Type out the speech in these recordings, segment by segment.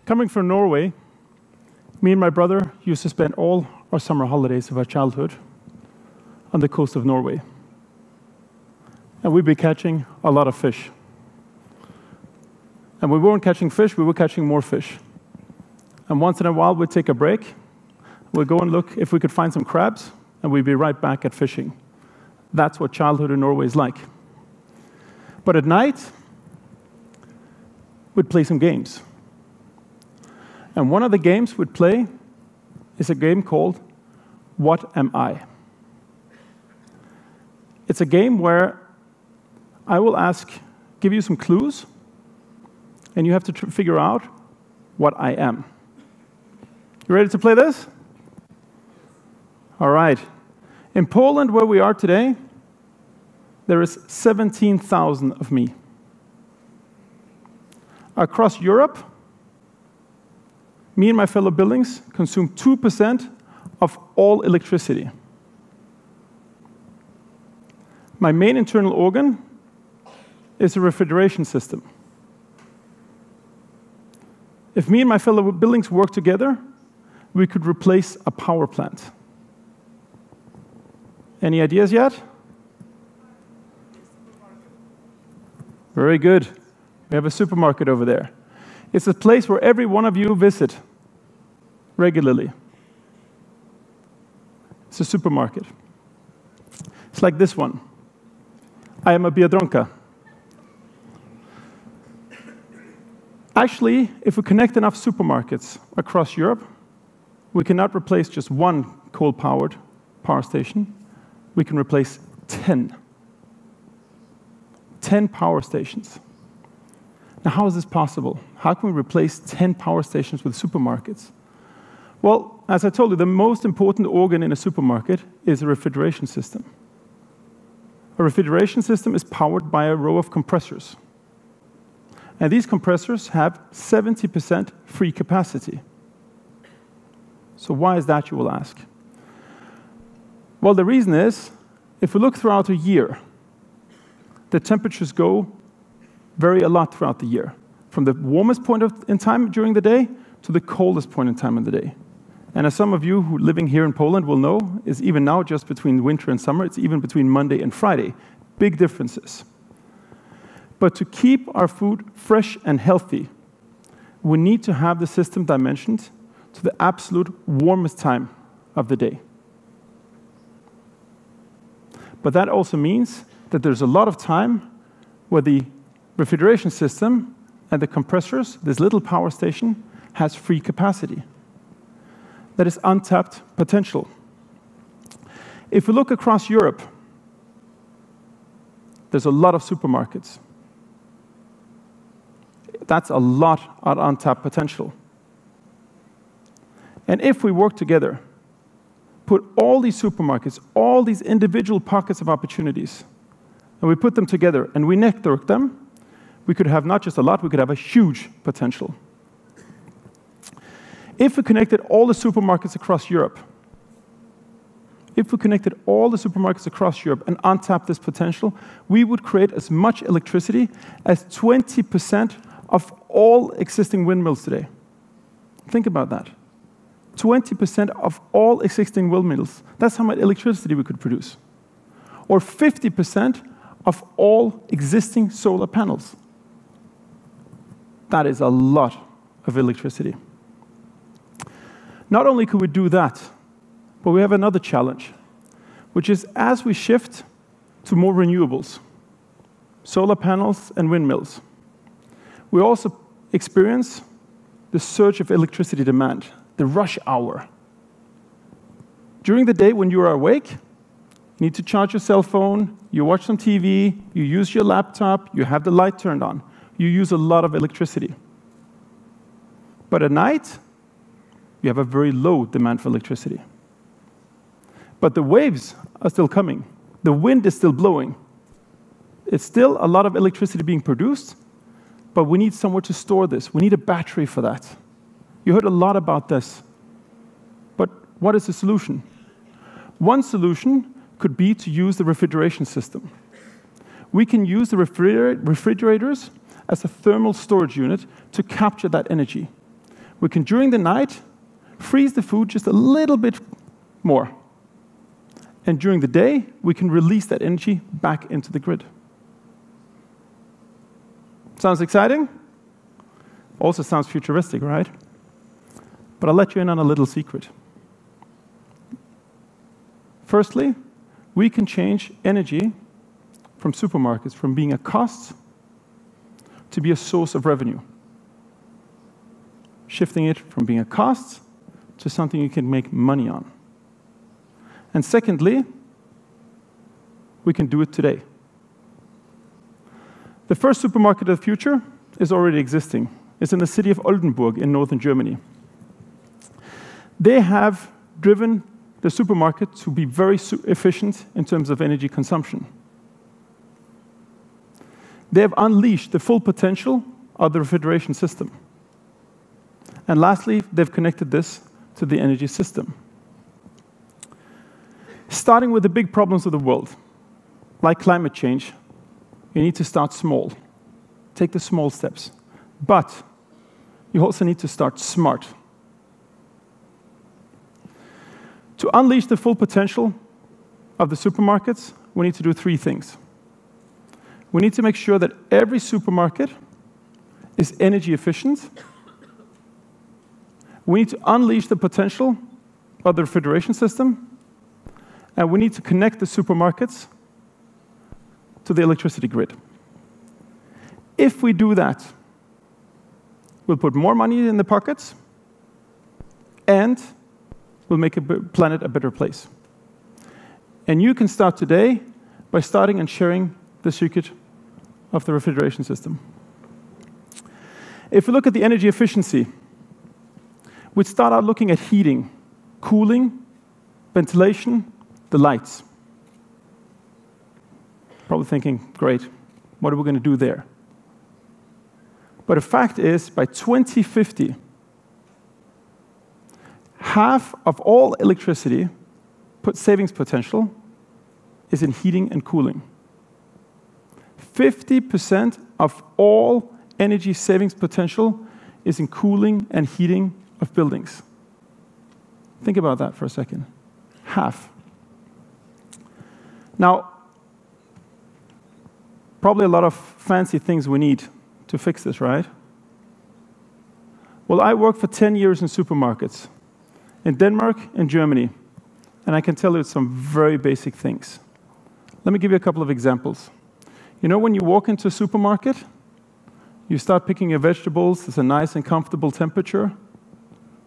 Coming from Norway, me and my brother used to spend all our summer holidays of our childhood on the coast of Norway. And we'd be catching a lot of fish. And we weren't catching fish, we were catching more fish. And once in a while, we'd take a break. We'd go and look if we could find some crabs, and we'd be right back at fishing. That's what childhood in Norway is like. But at night, we'd play some games. And one of the games we'd play is a game called What Am I? It's a game where I will give you some clues, and you have to figure out what I am. You ready to play this? All right. In Poland, where we are today, there is 17,000 of me. Across Europe, me and my fellow buildings consume 2% of all electricity. My main internal organ is a refrigeration system. If me and my fellow buildings work together, we could replace a power plant. Any ideas yet? Very good. We have a supermarket over there. It's a place where every one of you visit regularly. It's a supermarket. It's like this one. I am a Biedronka. Actually, if we connect enough supermarkets across Europe, we cannot replace just one coal-powered power station. We can replace 10. 10 power stations. Now, how is this possible? How can we replace 10 power stations with supermarkets? Well, as I told you, the most important organ in a supermarket is a refrigeration system. A refrigeration system is powered by a row of compressors. And these compressors have 70% free capacity. So why is that, you will ask? Well, the reason is, if we look throughout a year, the temperatures go vary a lot throughout the year, from the warmest point in time during the day to the coldest point in time of the day. And as some of you who are living here in Poland will know, is even now just between winter and summer, it's even between Monday and Friday. Big differences. But to keep our food fresh and healthy, we need to have the system dimensioned to the absolute warmest time of the day. But that also means that there's a lot of time where the refrigeration system and the compressors, this little power station, has free capacity. That is untapped potential. If we look across Europe, there's a lot of supermarkets. That's a lot of untapped potential. And if we work together, put all these supermarkets, all these individual pockets of opportunities, and we put them together and we network them, we could have not just a lot, we could have a huge potential. If we connected all the supermarkets across Europe, and untapped this potential, we would create as much electricity as 20% of all existing windmills today. Think about that. 20% of all existing windmills. That's how much electricity we could produce. Or 50% of all existing solar panels. That is a lot of electricity. Not only could we do that, but we have another challenge, which is as we shift to more renewables, solar panels and windmills, we also experience the surge of electricity demand, the rush hour. During the day when you are awake, you need to charge your cell phone, you watch some TV, you use your laptop, you have the light turned on. You use a lot of electricity. But at night, you have a very low demand for electricity. But the waves are still coming. The wind is still blowing. It's still a lot of electricity being produced, but we need somewhere to store this. We need a battery for that. You heard a lot about this. But what is the solution? One solution could be to use the refrigeration system. We can use the refrigerators as a thermal storage unit to capture that energy. we can, during the night, freeze the food just a little bit more. And during the day, we can release that energy back into the grid. Sounds exciting? Also sounds futuristic, right? But I'll let you in on a little secret. Firstly, we can change energy from supermarkets from being a cost to be a source of revenue. Shifting it from being a cost to something you can make money on. And secondly, we can do it today. The first supermarket of the future is already existing. It's in the city of Oldenburg in northern Germany. They have driven the supermarket to be very efficient in terms of energy consumption. They have unleashed the full potential of the refrigeration system. And lastly, they've connected this to the energy system. Starting with the big problems of the world, like climate change, you need to start small. Take the small steps. But you also need to start smart. To unleash the full potential of the supermarkets, we need to do three things. We need to make sure that every supermarket is energy efficient. We need to unleash the potential of the refrigeration system. And we need to connect the supermarkets to the electricity grid. If we do that, we'll put more money in the pockets, and we'll make the planet a better place. And you can start today by starting and sharing the secret of the refrigeration system. If we look at the energy efficiency, we'd start out looking at heating, cooling, ventilation, the lights. Probably thinking, great, what are we going to do there? But the fact is, by 2050, half of all electricity savings potential is in heating and cooling. 50% of all energy savings potential is in cooling and heating of buildings. Think about that for a second. Half. Now, probably a lot of fancy things we need to fix this, right? Well, I worked for 10 years in supermarkets in Denmark and Germany, and I can tell you some very basic things. Let me give you a couple of examples. You know, when you walk into a supermarket, you start picking your vegetables. It's a nice and comfortable temperature.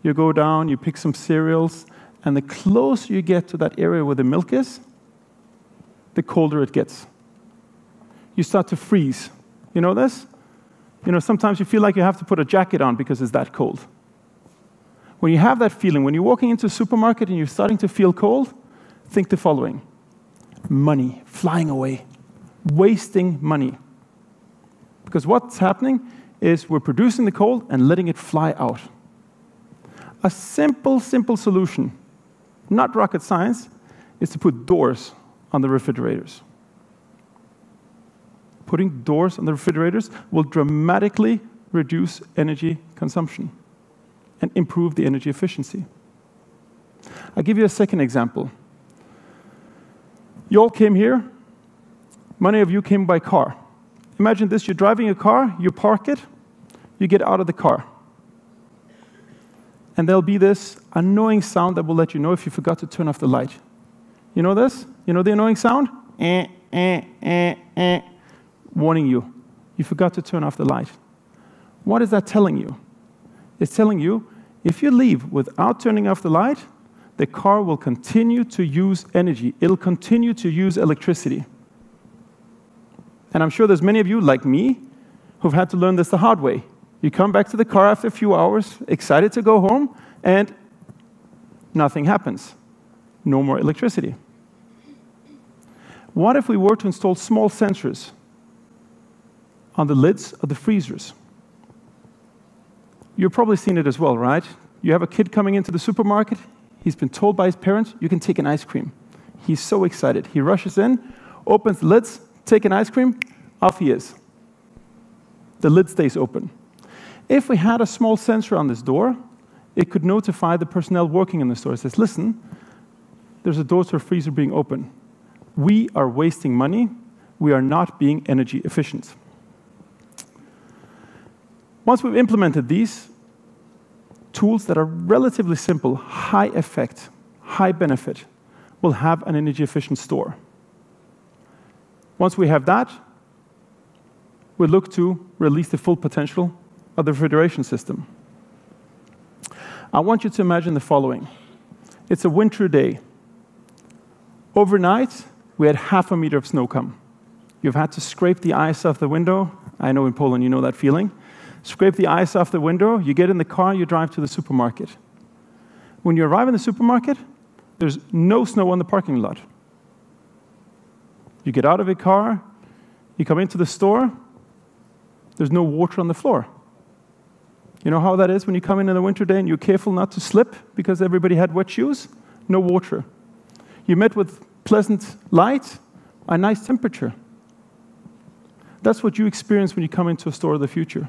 You go down, you pick some cereals, and the closer you get to that area where the milk is, the colder it gets. You start to freeze. You know this? You know, sometimes you feel like you have to put a jacket on because it's that cold. When you have that feeling, when you're walking into a supermarket and you're starting to feel cold, think the following. Money flying away. Wasting money. Because what's happening is we're producing the cold and letting it fly out. A simple solution, not rocket science, is to put doors on the refrigerators. Putting doors on the refrigerators will dramatically reduce energy consumption and improve the energy efficiency. I'll give you a second example. You all came here. Many of you came by car. Imagine this, you're driving a car, you park it, you get out of the car. And there'll be this annoying sound that will let you know if you forgot to turn off the light. You know this? You know the annoying sound? Warning you. You forgot to turn off the light. What is that telling you? It's telling you, if you leave without turning off the light, the car will continue to use energy. It'll continue to use electricity. And I'm sure there's many of you, like me, who've had to learn this the hard way. You come back to the car after a few hours, excited to go home, and nothing happens. No more electricity. What if we were to install small sensors on the lids of the freezers? You've probably seen it as well, right? You have a kid coming into the supermarket. He's been told by his parents, you can take an ice cream. He's so excited. He rushes in, opens the lids, take an ice cream, off he is. The lid stays open. If we had a small sensor on this door, it could notify the personnel working in the store. It says, listen, there's a door to a freezer being open. We are wasting money. We are not being energy efficient. Once we've implemented these tools that are relatively simple, high effect, high benefit, we'll have an energy efficient store. Once we have that, we look to release the full potential of the refrigeration system. I want you to imagine the following. It's a winter day. Overnight, we had 0.5 meter of snow come. You've had to scrape the ice off the window. I know in Poland you know that feeling. Scrape the ice off the window, you get in the car, you drive to the supermarket. When you arrive in the supermarket, there's no snow on the parking lot. You get out of your car, you come into the store, there's no water on the floor. You know how that is when you come in the winter day and you're careful not to slip because everybody had wet shoes? No water. You met with pleasant light, a nice temperature. That's what you experience when you come into a store of the future.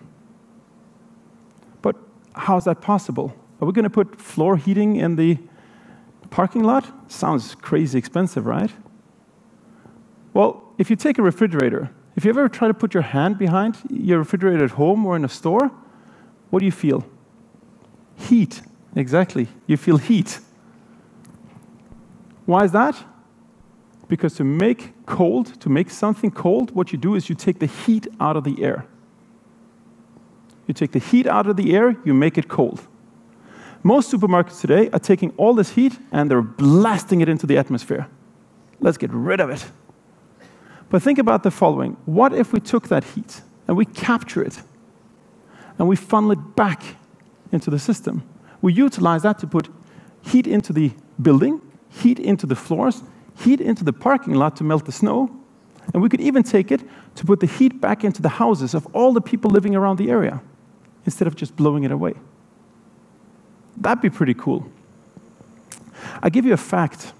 But how is that possible? Are we going to put floor heating in the parking lot? Sounds crazy expensive, right? Well, if you take a refrigerator, if you ever try to put your hand behind your refrigerator at home or in a store, what do you feel? Heat. Exactly. You feel heat. Why is that? Because to make cold, to make something cold, what you do is you take the heat out of the air. You take the heat out of the air, you make it cold. Most supermarkets today are taking all this heat and they're blasting it into the atmosphere. Let's get rid of it. But think about the following. What if we took that heat and we capture it and we funnel it back into the system? We utilize that to put heat into the building, heat into the floors, heat into the parking lot to melt the snow, and we could even take it to put the heat back into the houses of all the people living around the area, instead of just blowing it away. That'd be pretty cool. I'll give you a fact.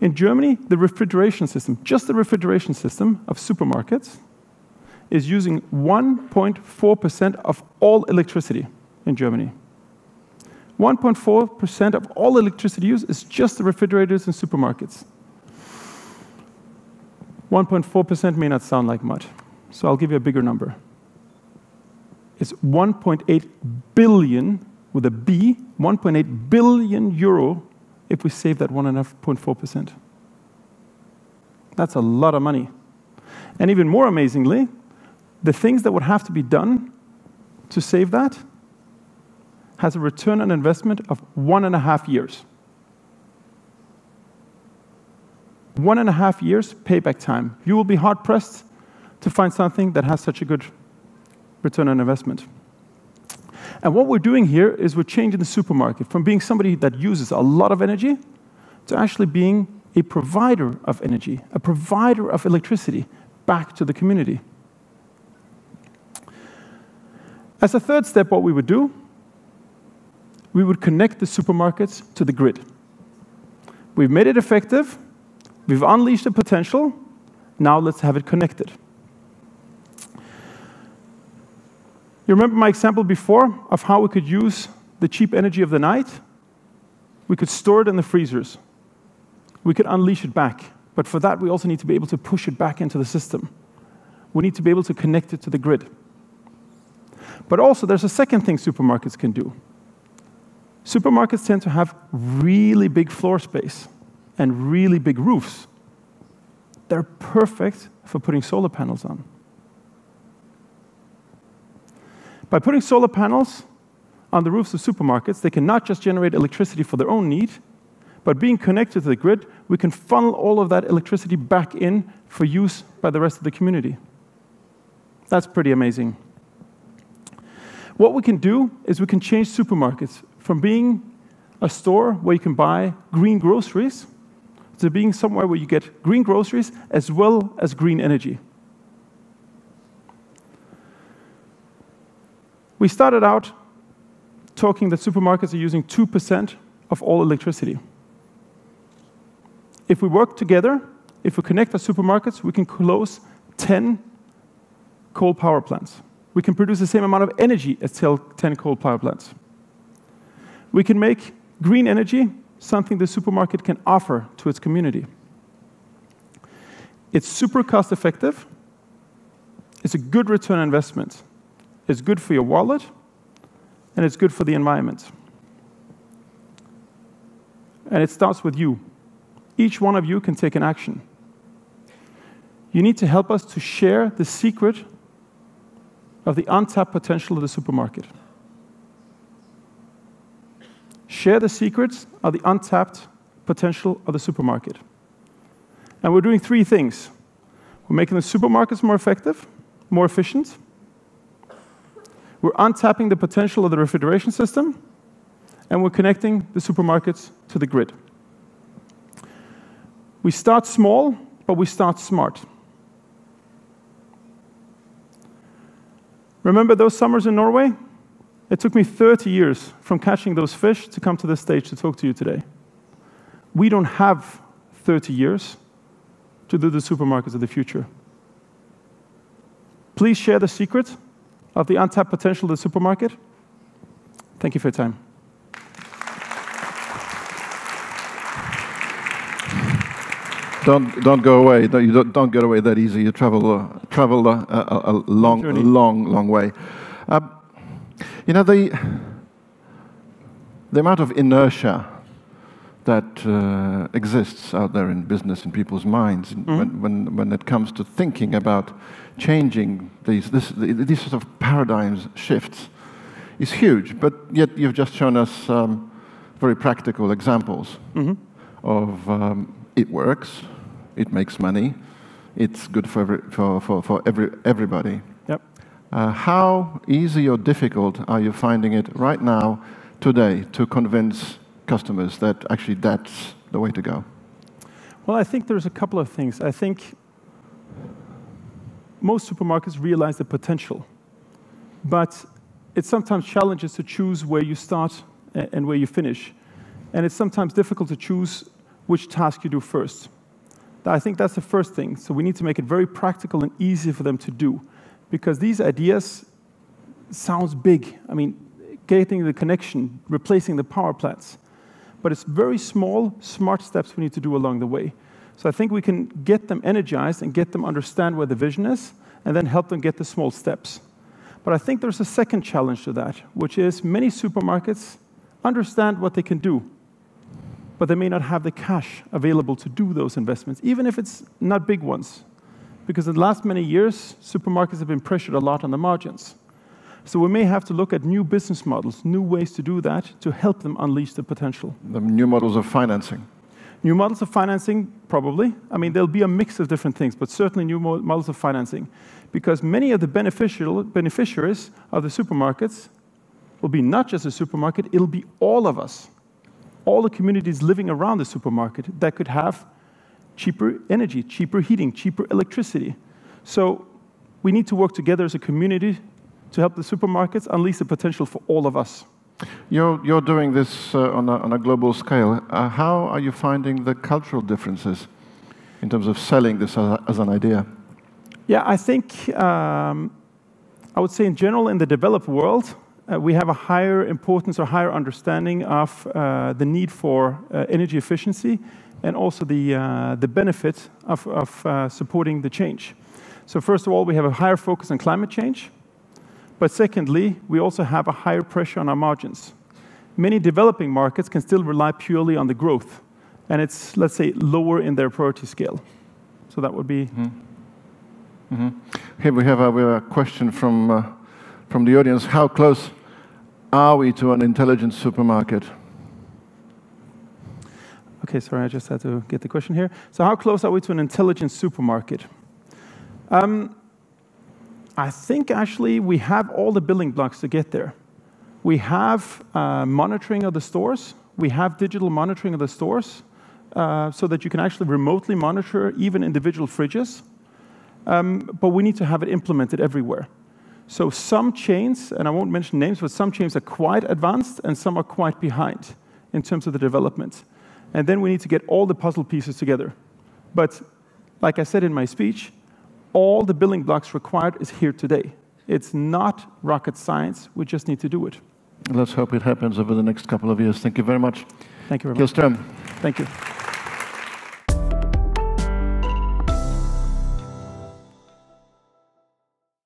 In Germany, the refrigeration system, just the refrigeration system of supermarkets, is using 1.4% of all electricity in Germany. 1.4% of all electricity use is just the refrigerators in supermarkets. 1.4% may not sound like much, so I'll give you a bigger number. It's 1.8 billion, with a B, 1.8 billion euro if we save that 1.4%. That's a lot of money. And even more amazingly, the things that would have to be done to save that has a return on investment of 1.5 years. 1.5 years payback time. You will be hard-pressed to find something that has such a good return on investment. And what we're doing here is we're changing the supermarket from being somebody that uses a lot of energy to actually being a provider of energy, a provider of electricity back to the community. As a third step, what we would do, we would connect the supermarkets to the grid. We've made it effective, we've unleashed the potential, now let's have it connected. You remember my example before of how we could use the cheap energy of the night? We could store it in the freezers. We could unleash it back. But for that, we also need to be able to push it back into the system. We need to be able to connect it to the grid. But also, there's a second thing supermarkets can do. Supermarkets tend to have really big floor space and really big roofs. They're perfect for putting solar panels on. By putting solar panels on the roofs of supermarkets, they can not just generate electricity for their own need, but being connected to the grid, we can funnel all of that electricity back in for use by the rest of the community. That's pretty amazing. What we can do is we can change supermarkets from being a store where you can buy green groceries to being somewhere where you get green groceries as well as green energy. We started out talking that supermarkets are using 2% of all electricity. If we work together, if we connect our supermarkets, we can close 10 coal power plants. We can produce the same amount of energy as 10 coal power plants. We can make green energy something the supermarket can offer to its community. It's super cost effective. It's a good return on investment. It's good for your wallet, and it's good for the environment. And it starts with you. Each one of you can take an action. You need to help us to share the secret of the untapped potential of the supermarket. Share the secrets of the untapped potential of the supermarket. And we're doing three things. We're making the supermarkets more effective, more efficient. We're untapping the potential of the refrigeration system, and we're connecting the supermarkets to the grid. We start small, but we start smart. Remember those summers in Norway? It took me 30 years from catching those fish to come to this stage to talk to you today. We don't have 30 years to do the supermarkets of the future. Please share the secret of the untapped potential of the supermarket. Thank you for your time. Don't go away. Don't get away that easy. You travel a long way. You know, the amount of inertia that exists out there in business, in people's minds, when it comes to thinking about changing these sort of paradigms shifts, is huge. But yet you've just shown us very practical examples of it works, it makes money, it's good for everybody. Yep. How easy or difficult are you finding it right now, today, to convince customers that actually that's the way to go? Well, I think there's a couple of things. I think most supermarkets realize the potential, but it sometimes challenges to choose where you start and where you finish. And it's sometimes difficult to choose which task you do first. I think that's the first thing. So we need to make it very practical and easy for them to do, because these ideas sounds big. I mean, getting the connection, replacing the power plants. But it's very small, smart steps we need to do along the way. So I think we can get them energized and get them understand where the vision is, and then help them get the small steps. But I think there's a second challenge to that, which is many supermarkets understand what they can do, but they may not have the cash available to do those investments, even if it's not big ones. Because in the last many years, supermarkets have been pressured a lot on the margins. So we may have to look at new business models, new ways to do that, to help them unleash the potential. The new models of financing. New models of financing, probably. I mean, there'll be a mix of different things, but certainly new models of financing. Because many of the beneficiaries of the supermarkets will be not just a supermarket, it'll be all of us. All the communities living around the supermarket that could have cheaper energy, cheaper heating, cheaper electricity. So we need to work together as a community to help the supermarkets unleash the potential for all of us. You're doing this on a global scale. How are you finding the cultural differences in terms of selling this as an idea? Yeah, I think I would say in general in the developed world, we have a higher importance or higher understanding of the need for energy efficiency and also the benefit of supporting the change. So first of all, we have a higher focus on climate change. But secondly, we also have a higher pressure on our margins. Many developing markets can still rely purely on the growth. And it's, let's say, lower in their priority scale. So that would be... Here we have a question from the audience. How close are we to an intelligent supermarket? Okay, sorry, I just had to get the question here. So how close are we to an intelligent supermarket? I think actually we have all the building blocks to get there. We have monitoring of the stores. We have digital monitoring of the stores so that you can actually remotely monitor even individual fridges. But we need to have it implemented everywhere. So some chains, and I won't mention names, but some chains are quite advanced and some are quite behind in terms of the development. And then we need to get all the puzzle pieces together. But like I said in my speech, all the building blocks required is here today. It's not rocket science. We just need to do it. Let's hope it happens over the next couple of years. Thank you very much. Thank you very Kjell much. Stroem. Thank you.